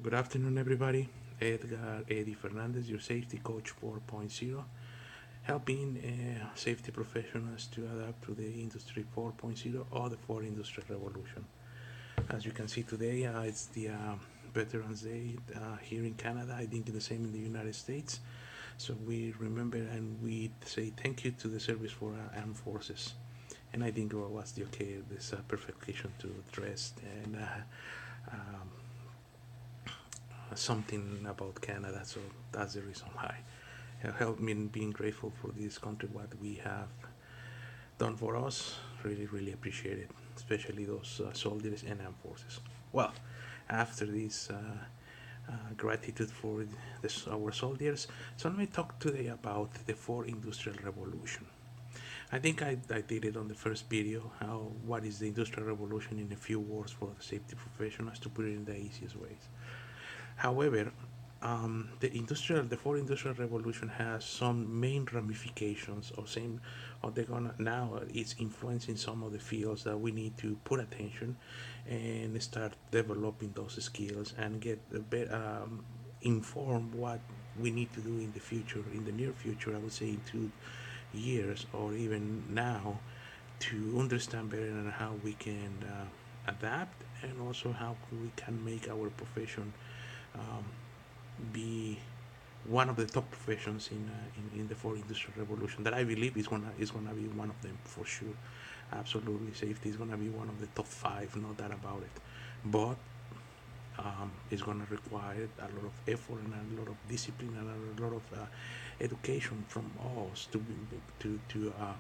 Good afternoon, everybody. Eddie Fernandez, your safety coach 4.0, helping safety professionals to adapt to the industry 4.0 or the fourth industrial revolution. As you can see today, it's the Veterans Day here in Canada. I think the same in the United States. So we remember and we say thank you to the service for armed forces. And I think it was the okay, this perfect occasion to dress and um, something about Canada. So that's the reason why. Help me in being grateful for this country, what we have done for us. Really, really appreciate it, especially those soldiers and armed forces. Well, after this gratitude for our soldiers, so let me talk today about the fourth industrial revolution. I think I did it on the first video. How what is the industrial revolution in a few words for the safety professionals to put it in the easiest ways. However, the fourth industrial revolution has some main ramifications, or same, or they're gonna now it's influencing some of the fields that we need to put attention and start developing those skills and get a bit inform what we need to do in the future, in the near future. I would say in 2 years or even now, to understand better and how we can adapt and also how we can make our profession um, be one of the top professions in the fourth industrial revolution that I believe is gonna be one of them for sure. Absolutely, safety is gonna be one of the top five, no doubt about it. But it's gonna require a lot of effort and a lot of discipline and a lot of education from us to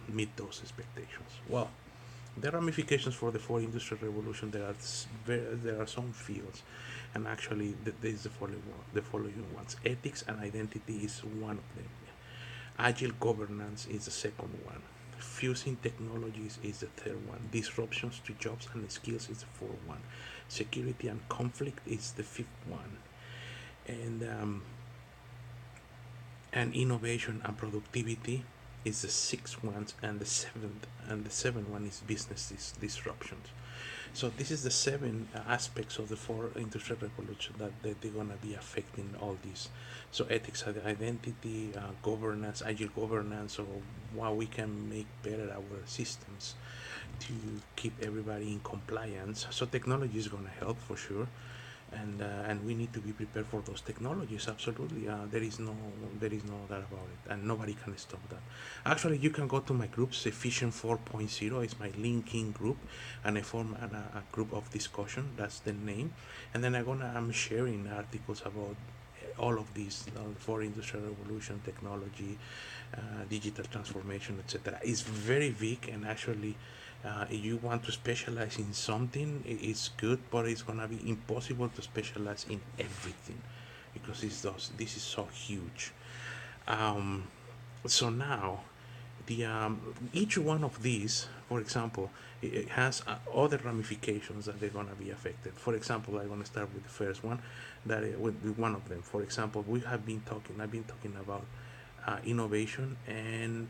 meet those expectations. Well, the ramifications for the fourth industrial revolution, there are some fields, and actually there is the following ones. Ethics and identity is one of them. Agile governance is the second one. Fusing technologies is the third one. Disruptions to jobs and skills is the fourth one. Security and conflict is the fifth one. And innovation and productivity is the sixth one, and the seventh one is business disruptions. So this is the seven aspects of the four industrial revolution that they're gonna be affecting all these. So ethics, identity, governance, agile governance, or how we can make better our systems to keep everybody in compliance. So technology is gonna help for sure, and we need to be prepared for those technologies. Absolutely, there is no doubt about it, and nobody can stop that. Actually, you can go to my groups. Efficient 4.0 is my linking group, and I form a group of discussion. That's the name, and then I'm sharing articles about all of these for industrial revolution, technology, digital transformation, etc. It's very big, and actually, if you want to specialize in something, it's good, but it's gonna be impossible to specialize in everything because this is so huge. Um, so now, the each one of these, for example, it has other ramifications that they're gonna be affected. For example, I'm gonna start with the first one, that with one of them. For example, I've been talking about innovation and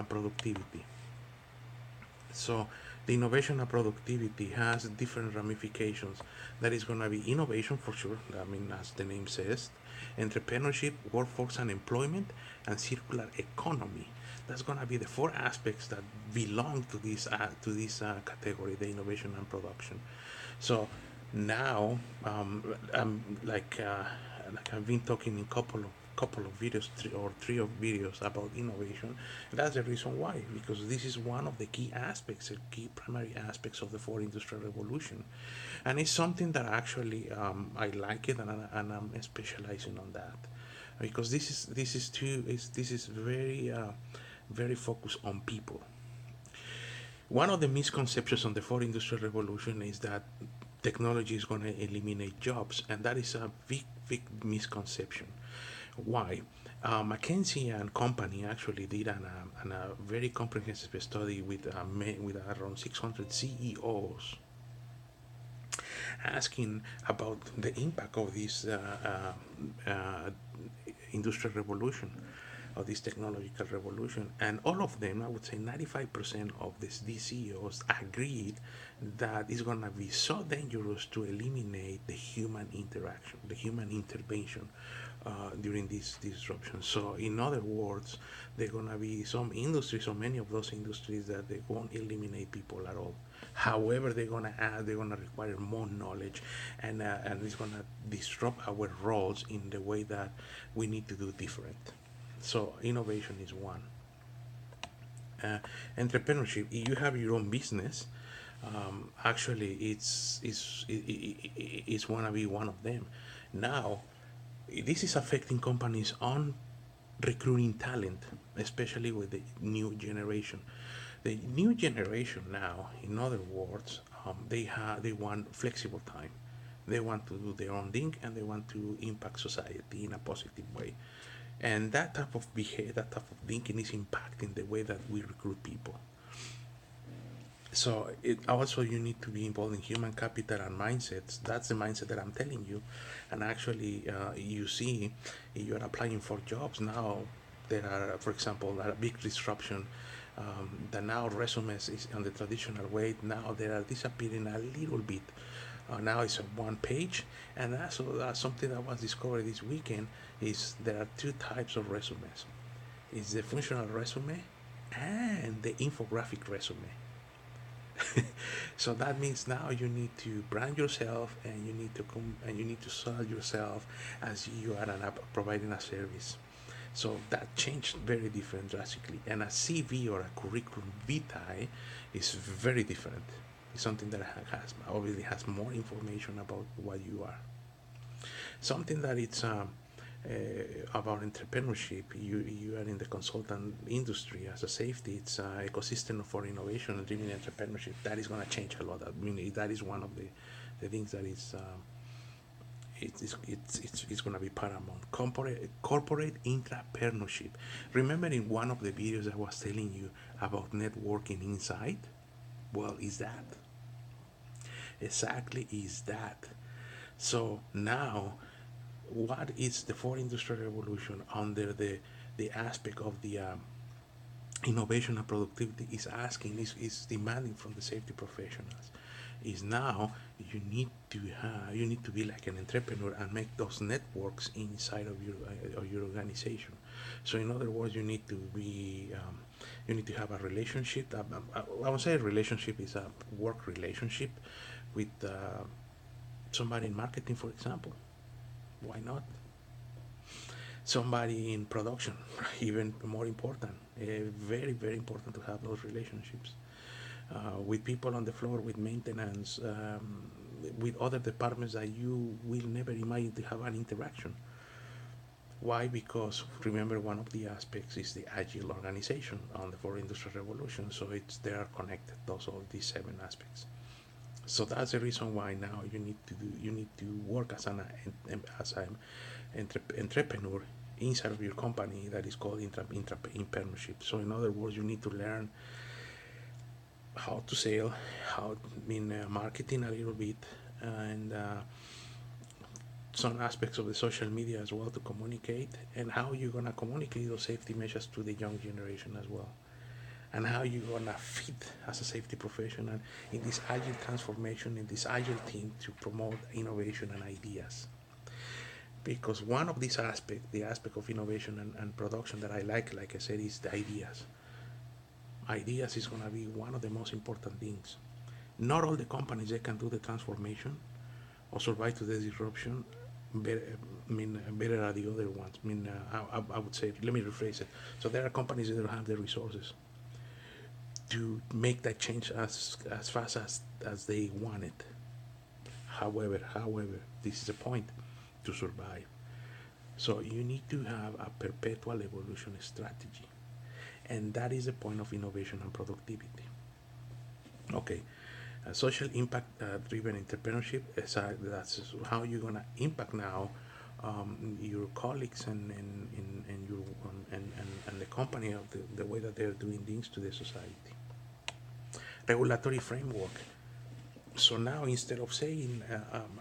productivity. So the innovation and productivity has different ramifications. That is going to be innovation for sure. I mean, as the name says, entrepreneurship, workforce and employment, and circular economy. That's going to be the four aspects that belong to this category, the innovation and production. So now, like I've been talking in couple of videos, three of videos about innovation. And that's the reason why, because this is one of the key aspects, the key primary aspects of the fourth industrial revolution, and it's something that actually I like it, and I'm specializing on that because this is very focused on people. One of the misconceptions on the fourth industrial revolution is that technology is going to eliminate jobs, and that is a big misconception. Why? McKinsey and company actually did a very comprehensive study with around 600 CEOs, asking about the impact of this industrial revolution. of this technological revolution. And all of them, I would say 95% of these CEOs agreed that it's going to be so dangerous to eliminate the human interaction, the human intervention during this disruption. So, in other words, there are going to be some industries, so many of those industries, that they won't eliminate people at all. However, they're gonna require more knowledge, and it's gonna disrupt our roles in the way that we need to do different. So innovation is one. Uh, Entrepreneurship. If you have your own business, actually, it's wanna be one of them. Now, this is affecting companies on recruiting talent, especially with the new generation. The new generation now, in other words, they want flexible time. They want to do their own thing, and they want to impact society in a positive way. And that type of behavior, that type of thinking, is impacting the way that we recruit people. So it also, you need to be involved in human capital and mindsets. That's the mindset that I'm telling you. And actually, you see, if you're applying for jobs now, there are, for example, a big disruption. The now resumes is on the traditional way. Now they are disappearing a little bit. Now it's on one page, and that's something that was discovered this weekend. Is there are two types of resumes. It's the functional resume and the infographic resume. So that means now you need to brand yourself, and you need to come and you need to sell yourself as you are an app providing a service. So that changed very different drastically. And a CV, or a curriculum vitae, is very different. It's something that has obviously has more information about what you are. Something that it's about entrepreneurship. You are in the consultant industry as a safety. It's an ecosystem for innovation and driven entrepreneurship. That is going to change a lot. I mean, that is one of the things that is it's going to be paramount. Corporate intrapreneurship. Remember, in one of the videos I was telling you about networking inside? Well, is that exactly is that. So now, what is the fourth industrial revolution under the aspect of the innovation and productivity is asking, is demanding from the safety professionals, is now you need to be like an entrepreneur and make those networks inside of your organization. So in other words, you need to have a relationship. I would say a relationship is a work relationship with somebody in marketing, for example. Why not? Somebody in production, even more important. Very, very important to have those relationships with people on the floor, with maintenance, with other departments that you will never imagine to have an interaction. Why? Because remember, one of the aspects is the agile organization on the fourth industrial revolution. So they are connected. Those all these seven aspects. So that's the reason why now you need to work as an entrepreneur inside of your company. That is called intrapreneurship. So in other words, you need to learn how to sell, how marketing a little bit, and some aspects of the social media as well to communicate, and how you're gonna communicate those safety measures to the young generation as well, and how you're gonna fit as a safety professional in this agile transformation, in this agile team to promote innovation and ideas. Because one of these aspects, the aspect of innovation and production that I like I said, is the ideas. Ideas is gonna be one of the most important things. Not all the companies they can do the transformation or survive to the disruption. Better, better are the other ones. I would say, let me rephrase it. So there are companies that don't have the resources to make that change as fast as they want it. However, this is a point to survive. So you need to have a perpetual evolution strategy, and that is the point of innovation and productivity. Okay, social impact driven entrepreneurship is that's how you're gonna impact now your colleagues and your and the company of the way that they're doing things to the society. Regulatory framework. So now instead of saying,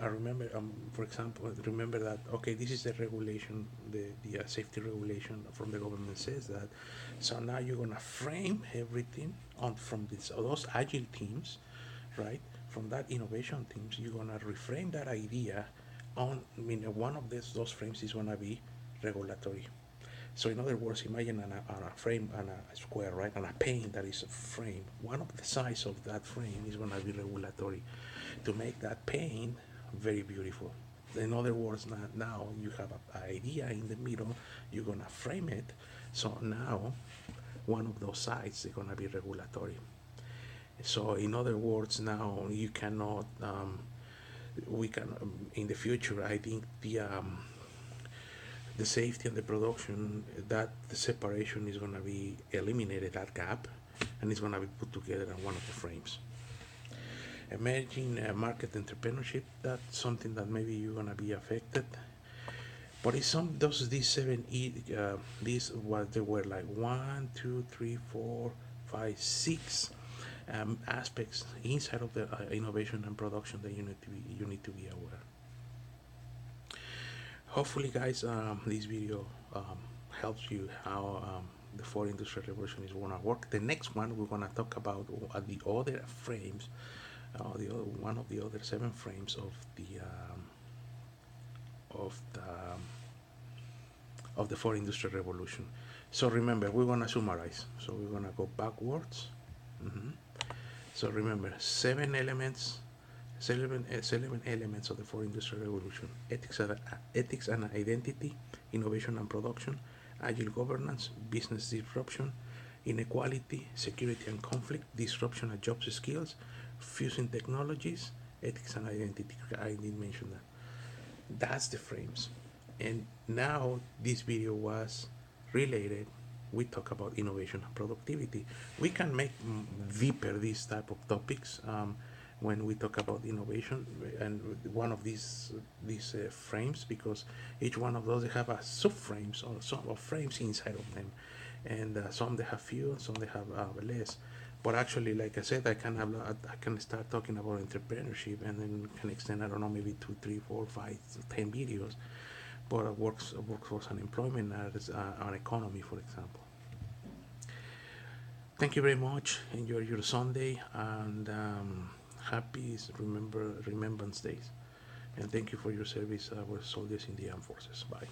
I remember, for example, remember that, okay, this is the regulation, the safety regulation from the government says that. So now you're gonna frame everything on from those agile teams, right? From that innovation teams, you're gonna reframe that idea on. I mean, one of those frames is gonna be regulatory. So in other words, imagine a frame and a square, right? And a pane that is a frame. One of the sides of that frame is going to be regulatory to make that pane very beautiful. In other words, now you have an idea in the middle, you're going to frame it. So now one of those sides is going to be regulatory. So in other words, now you cannot, we can, in the future, I think the safety and the production, that the separation is going to be eliminated, that gap, and it's going to be put together in one of the frames. Emerging market entrepreneurship, that's something that maybe you're going to be affected. But it's some these 7 these what they were like 1, 2, 3, 4, 5, 6 aspects inside of the innovation and production that you need to be aware. Hopefully, guys, this video helps you how the fourth industrial revolution is going to work. The next one we're going to talk about the other frames, one of the other 7 frames of the of the of the fourth industrial revolution. So remember, we're going to summarize. So we're going to go backwards. Mm-hmm. So remember, 7 elements. 7 elements of the fourth industrial revolution: ethics and identity, innovation and production, agile governance, business disruption, inequality, security and conflict, disruption and jobs skills, fusing technologies, ethics and identity. I didn't mention that. That's the frames. And now this video was related. We talk about innovation and productivity. We can make deeper these type of topics when we talk about innovation and one of these frames, because each one of those they have a subframes or some of frames inside of them, and some they have few, some they have less. But actually, like I said, I can start talking about entrepreneurship and then can extend, I don't know, maybe 2, 3, 4, 5, 10 videos. But workforce and employment as an economy, for example. Thank you very much. Enjoy your Sunday and happy Remembrance Days. And thank you for your service, our soldiers in the armed forces. Bye.